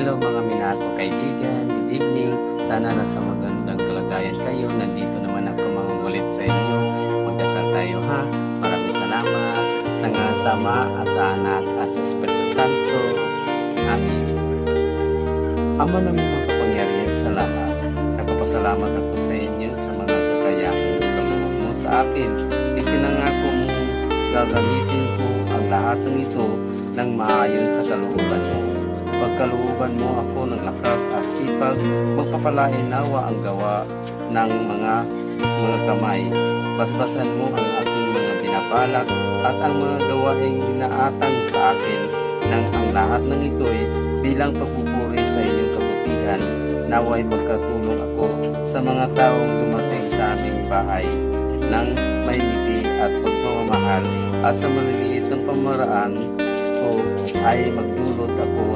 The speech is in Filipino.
Hello mga minahal kong kaibigan, good evening. Sana nasa magandang kalagayan kayo. Nandito naman ako mangungulit sa inyo. Magdasal tayo ha. Maraming salamat sa ngalan sa Ama at sa Anak at sa Espiritu Santo. Amen. Ama namin makapangyarihan sa lahat. Nagpapasalamat ako sa inyo sa mga kakayahan kaloob mo sa akin. Ipinangako mo gagamitin ko ang lahat ng ito ng maayon sa kalooban mo. Pagkalooban mo ako ng lakas at sipag, magpapalain nawa ang gawa ng mga kamay. Basbasan mo ang aking mga binabalak at ang mga gawaing inaatang sa akin nang ang lahat ng ito'y bilang pagpupuri sa iyong kabutihan. Naway magkatulong ako sa mga taong dumating sa aming bahay ng may ngiti at pagmamahal at sa maliliit ng pamaraan ko ay magdulot ako